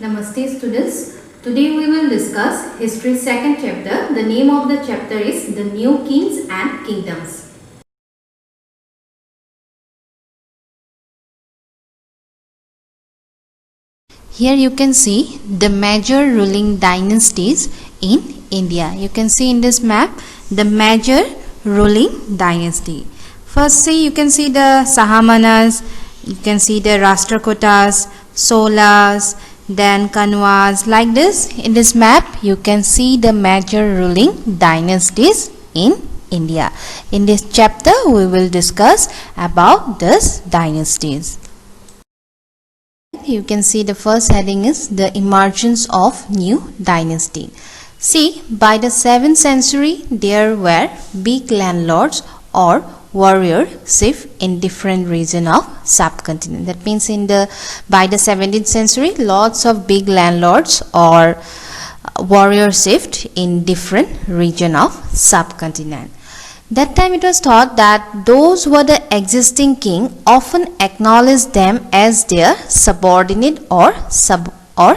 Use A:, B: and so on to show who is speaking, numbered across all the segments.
A: Namaste students. Today we will discuss history second chapter. The name of the chapter is The New Kings and Kingdoms.
B: Here you can see the major ruling dynasties in India. You can see in this map the major ruling dynasty. First you can see the Sahamanas, you can see the Rashtrakutas, Solas, then Kanwas. Like this, in this map you can see the major ruling dynasties in India. In this chapter we will discuss about these dynasties. You can see the first heading is the emergence of new dynasty. See, by the 7th century there were big landlords or warrior chief in different region of subcontinent. That means by the 17th century lots of big landlords or warrior chief in different region of subcontinent. That time it was thought that those who were the existing king often acknowledged them as their subordinate or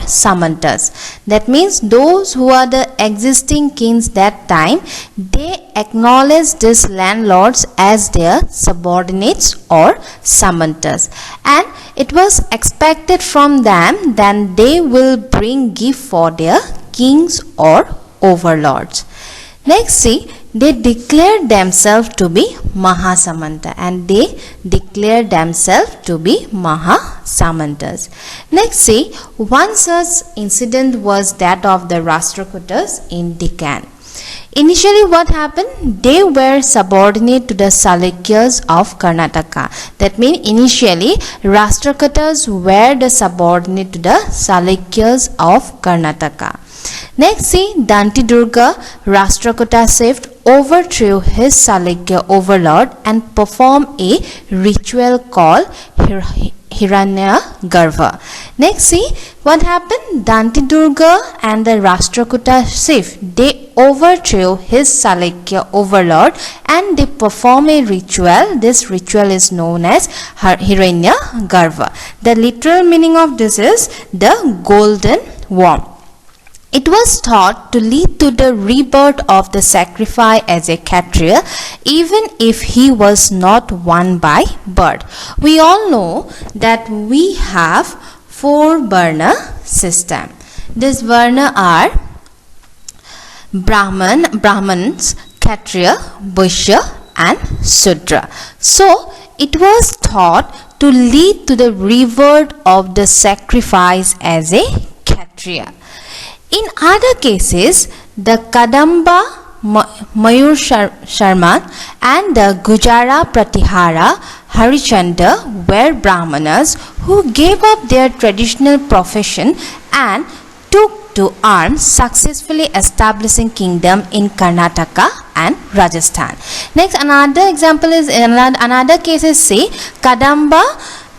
B: samantas. That means those who are the existing kings that time, they acknowledge these landlords as their subordinates or samantas, and it was expected from them that they will bring gift for their kings or overlords. Next, see, they declared themselves to be Mahasamanta, and they declared themselves to be Mahasamantas. Next, see, one such incident was that of the Rashtrakutas in Deccan. Initially what happened? They were subordinate to the Chalukyas of Karnataka. That means initially Rashtrakutas were the subordinate to the Chalukyas of Karnataka. Next, see, Dantidurga, Rashtrakuta chief, overthrew his Chalukya overlord and performed a ritual called Hiranyagarbha. Next, see what happened? Dantidurga and the Rashtrakuta chief, they overthrew his Chalukya overlord and they perform a ritual. This ritual is known as Hiranyagarbha. The literal meaning of this is the golden worm. It was thought to lead to the rebirth of the sacrifice as a Kshatriya, even if he was not one by birth. We all know that we have 4 Varna system. These Varna are Brahmans, Kshatriya, Vaishya and Shudra. So, it was thought to lead to the rebirth of the sacrifice as a Kshatriya. In other cases, the Kadamba Mayur Sharman and the Gujara Pratihara Harishchandra were Brahmanas who gave up their traditional profession and took to arms, successfully establishing kingdom in Karnataka and Rajasthan. Next, another example is another case is say Kadamba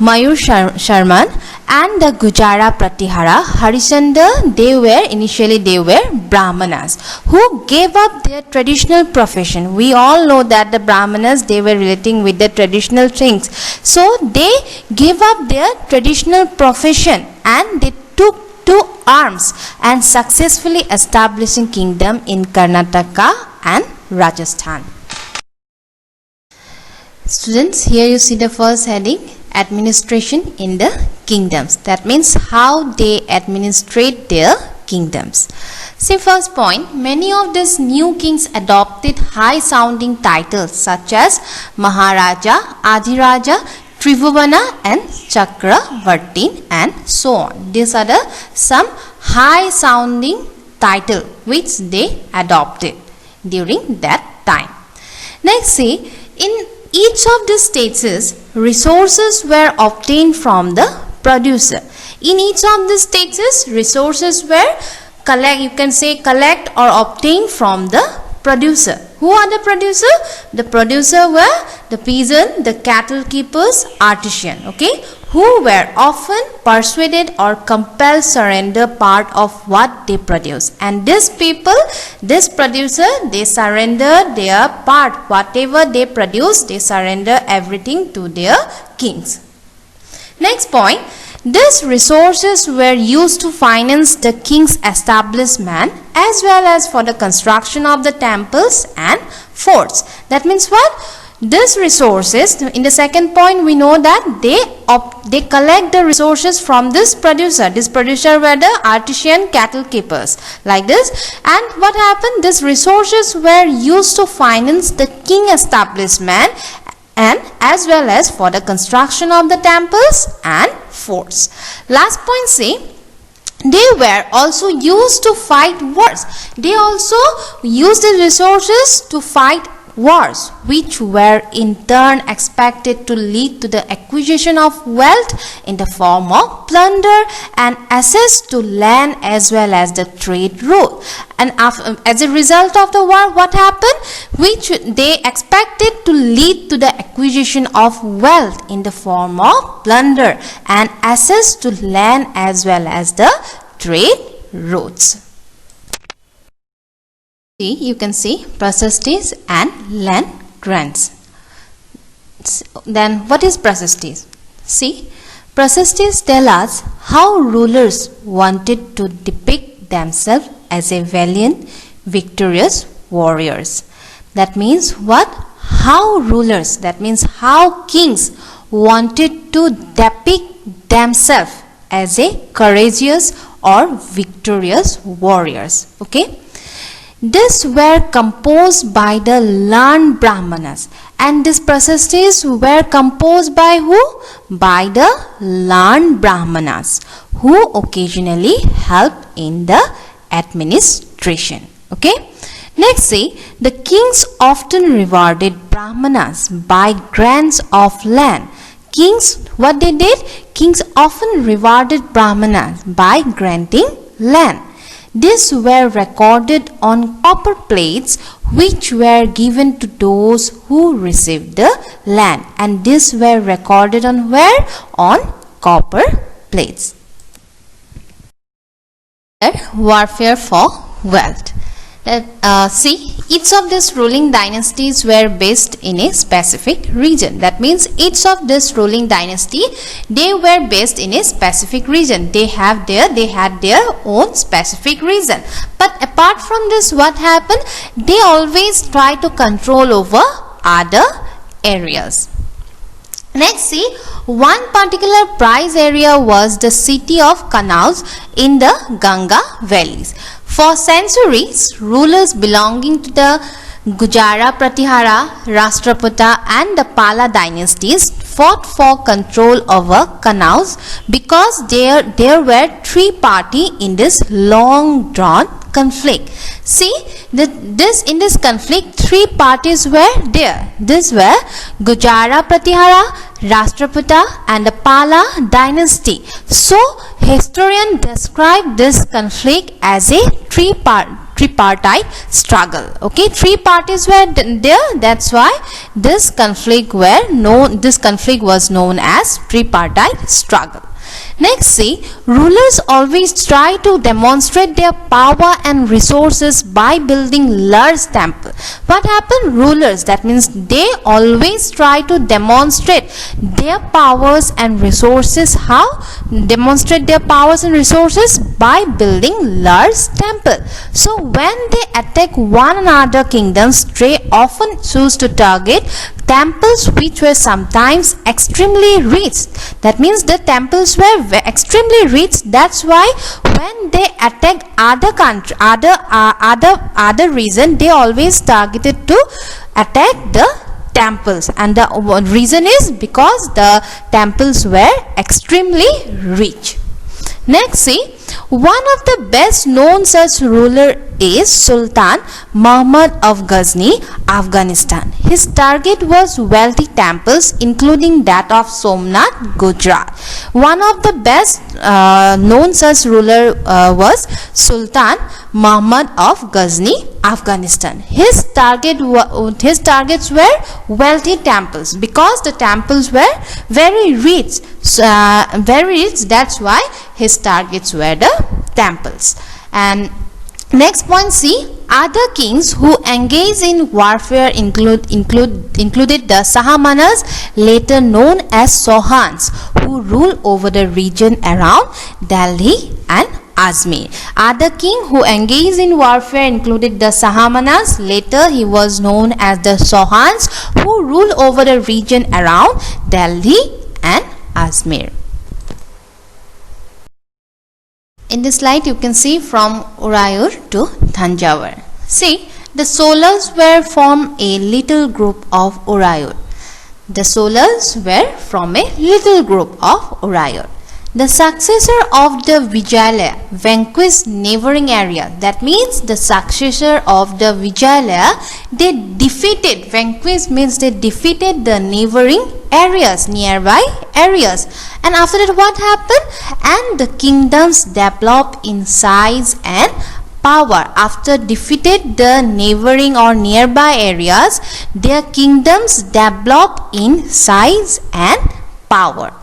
B: Mayur Sharman and the Gujara Pratihara Harishchandra, they were Brahmanas who gave up their traditional profession. We all know that the Brahmanas, they were relating with the traditional things. So they gave up their traditional profession and they took to arms and successfully establishing kingdom in Karnataka and Rajasthan. Students, here you see the first heading, administration in the kingdoms. That means how they administrate their kingdoms. See, first point, many of these new kings adopted high sounding titles such as Maharaja, Adhiraja, Tribhuvana and Chakravartin and so on. These are some high sounding title which they adopted during that time. Next, see, in each of the states, resources were obtained from the producer. In each of the states, resources were collect or obtained from the producer. Who are the producer? The producer were the peasant, the cattle keepers, artisan, okay, who were often persuaded or compelled surrender part of what they produce. And these people, this producer, they surrender their part, whatever they produce, they surrender everything to their kings. Next point, These resources were used to finance the king's establishment as well as for the construction of the temples and forts. That means what? These resources, in the second point we know that they collect the resources from this producer. This producer were the artisan cattle keepers like this. And what happened? These resources were used to finance the king establishment and as well as for the construction of the temples and forts. Last point, see, they were also used to fight wars. They also used the resources to fight wars, which were in turn expected to lead to the acquisition of wealth in the form of plunder and access to land as well as the trade route. And as a result of the war, what happened? Which they expected to lead to the acquisition of wealth in the form of plunder and access to land as well as the trade routes. You can see praesestes and land grants. Then what is praesestes? See, praesestes tell us how rulers wanted to depict themselves as a valiant, victorious warriors. That means what? How rulers, that means how kings wanted to depict themselves as a courageous or victorious warriors. Okay. These were composed by the learned Brahmanas, and these praesestes were composed by who? By the learned Brahmanas, who occasionally helped in the administration. Okay. Next, see, the kings often rewarded Brahmanas by grants of land. Kings, what they did? Kings often rewarded Brahmanas by granting land. These were recorded on copper plates which were given to those who received the land, and these were recorded on where? On copper plates. Warfare for wealth. See, each of these ruling dynasties were based in a specific region. That means each of this ruling dynasty, they were based in a specific region. They had their own specific region. But apart from this, what happened? They always try to control over other areas. Next, see, one particular prize area was the city of Kanaus in the Ganga valleys. For centuries, rulers belonging to the Gujara Pratihara, Rashtrakuta and the Pala dynasties fought for control over Kanaus because there were three parties in this long drawn conflict. See, in this conflict, three parties were there. These were Gujara Pratihara, Rashtrakuta and the Pala dynasty. So, historians describe this conflict as a tripartite struggle. Okay, three parties were there. That's why this conflict was known as tripartite struggle. Next, see, rulers always try to demonstrate their power and resources by building large temples. What happened? Rulers, that means they always try to demonstrate their powers and resources. How? Demonstrate their powers and resources by building large temples. So when they attack one another kingdoms, they often choose to target temples which were sometimes extremely rich. That means the temples were extremely rich. That's why when they attack other country, other region, they always targeted to attack the temples, and the reason is because the temples were extremely rich. Next, see, one of the best known such ruler is Sultan Muhammad of Ghazni, Afghanistan. His target was wealthy temples including that of Somnath, Gujarat. One of the best known such ruler was Sultan Muhammad of Ghazni, Afghanistan. His targets were wealthy temples because the temples were very rich. That's why his targets were the temples. And next point, see, Other kings who engaged in warfare included the Sahamanas, later known as Sohans, who ruled over the region around Delhi and Ajmer. Other king who engaged in warfare included the Sahamanas, later he was known as the Sohans, who ruled over the region around Delhi and Ajmer. In this slide you can see from Urayur to Thanjavur. See, the Solas were from a little group of Urayur. The Solas were from a little group of Urayur. The successor of the Vijayalaya vanquished neighboring area. That means the successor of the Vijayalaya, they defeated, vanquished means they defeated the neighboring areas, nearby areas. And after that what happened? And the kingdoms developed in size and power. After defeated the neighboring or nearby areas, their kingdoms developed in size and power.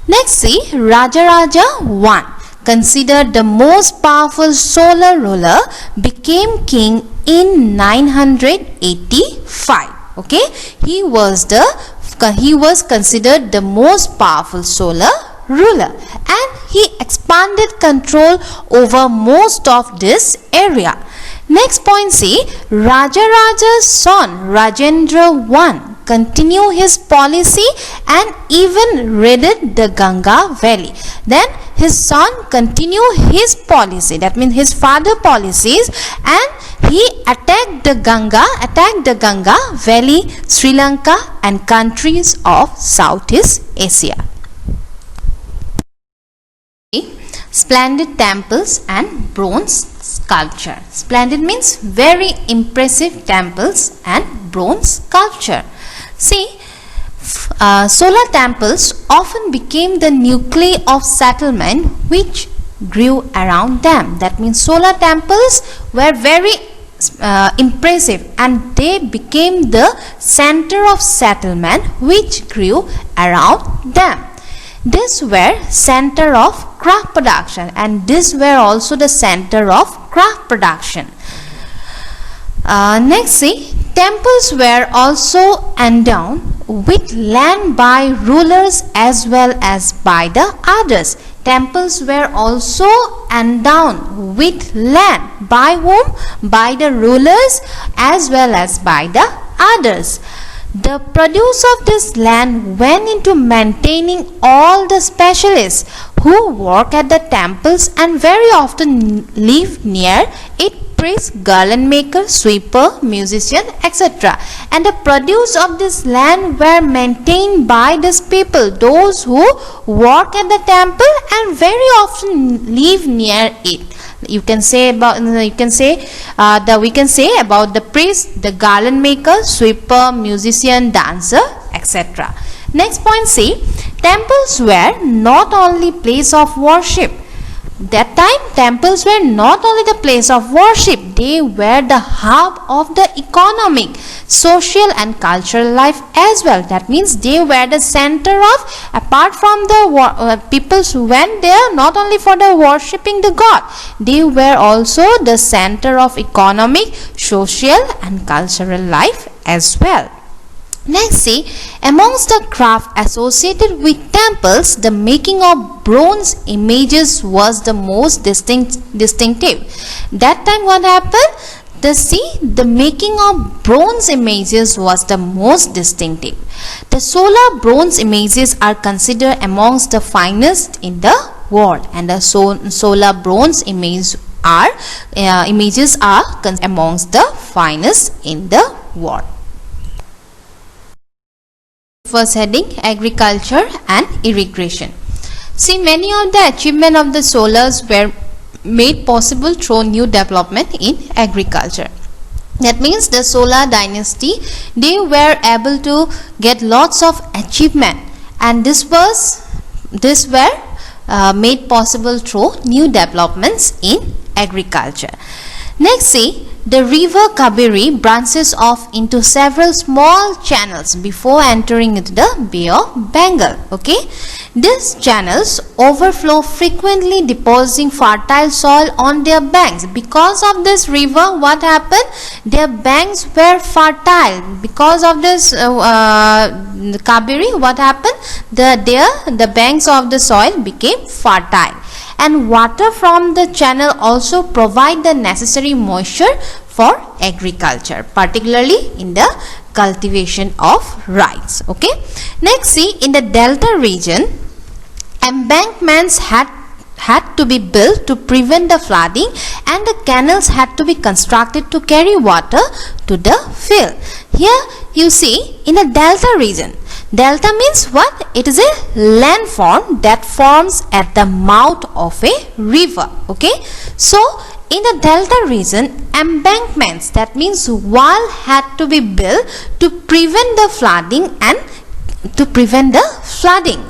B: Next, see, Rajaraja I, considered the most powerful Solar ruler, became king in 985. Okay, he was considered the most powerful Solar ruler, and he expanded control over most of this area. Next point, see, Rajaraja's son Rajendra I continued his policy and even raided the Ganga valley. Then his son continued his policy, that means his father policies, and he attacked the Ganga valley, Sri Lanka and countries of Southeast Asia. Splendid temples and bronze sculpture. Splendid means very impressive temples and bronze sculpture. See, solar temples often became the nuclei of settlement which grew around them. That means solar temples were very impressive and they became the center of settlement which grew around them. These were center of craft production and these were also the center of craft production. Next, see, temples were also endowed with land by rulers as well as by the others. Temples were also endowed with land by whom? By the rulers as well as by the others. The produce of this land went into maintaining all the specialists who work at the temples and very often live near it. Priest, garland maker, sweeper, musician, etc. And the produce of this land were maintained by these people, those who work at the temple and very often live near it. We can say about the priest, the garland maker, sweeper, musician, dancer, etc. Next point, see, temples were not only place of worship. That time temples were not only the place of worship, they were the hub of the economic, social and cultural life as well. That means they were the center of, apart from the people who went there not only for the worshipping the god, they were also the center of economic, social and cultural life as well. Next, see, amongst the craft associated with temples, the making of bronze images was the most distinctive. That time what happened? The making of bronze images was the most distinctive. The solar bronze images are considered amongst the finest in the world, and the solar bronze images are amongst the finest in the world. First heading, agriculture and irrigation. See, many of the achievements of the Solas were made possible through new development in agriculture. That means the Solar dynasty, they were able to get lots of achievement, and this were made possible through new developments in agriculture. Next, see, the river Kaveri branches off into several small channels before entering into the Bay of Bengal. Okay, these channels overflow frequently, depositing fertile soil on their banks. Because of this river, what happened? Their banks were fertile. Because of this Kaveri, what happened? The banks of the soil became fertile. And water from the channel also provide the necessary moisture for agriculture, particularly in the cultivation of rice. Okay. Next, see, in the delta region, embankments had to be built to prevent the flooding, and the canals had to be constructed to carry water to the field. Here you see, in the delta region, delta means what? It is a landform that forms at the mouth of a river. Okay, so in the delta region, embankments, that means wall, had to be built to prevent the flooding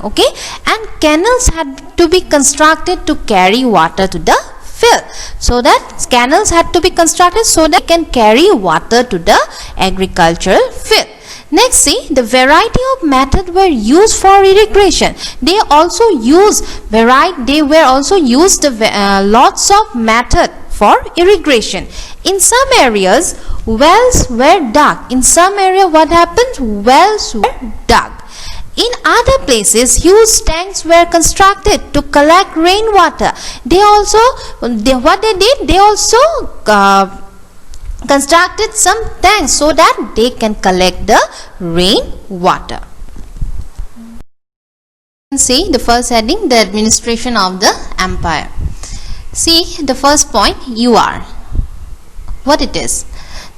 B: okay, and canals had to be constructed to carry water to the field. So that canals had to be constructed so that they can carry water to the agricultural field. Next, see, the variety of methods were used for irrigation. They were also used lots of method for irrigation. In some areas, wells were dug. In some area, what happened? Wells were dug. In other places, huge tanks were constructed to collect rainwater. They also constructed some tanks so that they can collect the rainwater. See the first heading, the administration of the empire. See the first point, UR. What it is?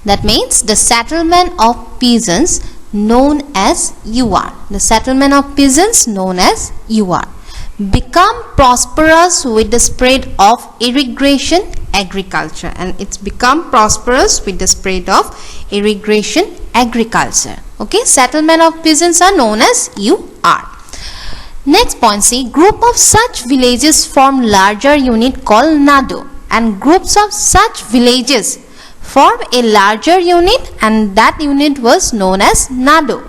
B: That means the settlement of peasants known as UR. The settlement of peasants known as UR become prosperous with the spread of irrigation agriculture, and it's become prosperous with the spread of irrigation agriculture. Okay, settlement of peasants are known as UR. Next point, see, group of such villages form larger unit called Nadu, and groups of such villages form a larger unit, and that unit was known as Nadu.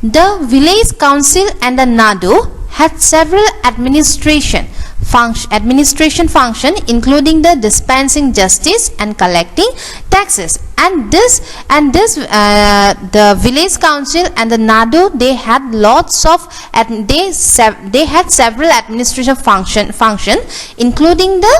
B: The village council and the Nadu had several administration function, including the dispensing justice and collecting taxes. And the village council and the Nadu, they had several administration function, including the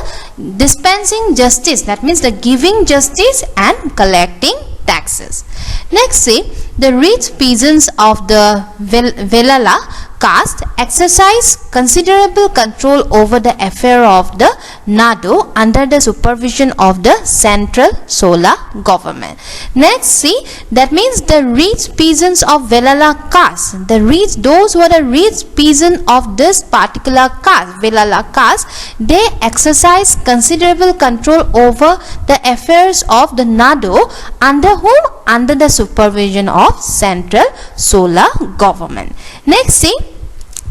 B: dispensing justice, that means the giving justice and collecting taxes. Next, see, the rich peasants of the Velala caste exercise considerable control over the affair of the Nadu under the supervision of the central Sola government. Next, see, that means the rich peasants of Velala caste, those who are the rich peasants of this particular caste, Velala caste, they exercise considerable control over the affairs of the Nadu under whom? Under the supervision of central Sola government. Next, see,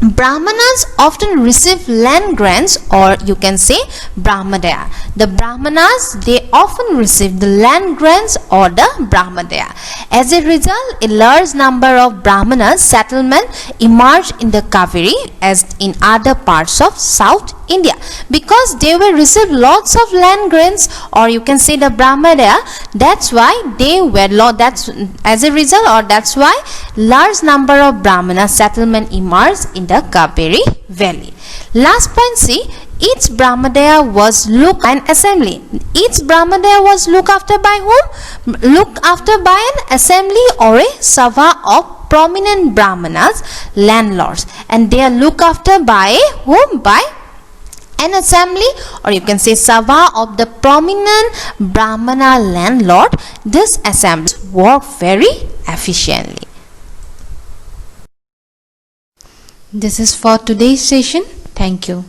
B: Brahmanas often receive land grants, or you can say Brahmadaya. The Brahmanas, they often receive the land grants or the Brahmadaya. As a result, a large number of Brahmanas settlement emerged in the Kaveri as in other parts of South India, because they will receive lots of land grants, or you can say the Brahmadaya. That's why they were that's why large number of Brahmana settlement emerged in the Kaveri valley. Last point, see, each Brahmadaya was looked an assembly. Each Brahmadaya was looked after by whom? Looked after by an assembly or a sabha of prominent Brahmanas, landlords, and they are looked after by whom? By an assembly, or you can say sabha of the prominent Brahmana landlord. This assembly worked very efficiently. This is for today's session. Thank you.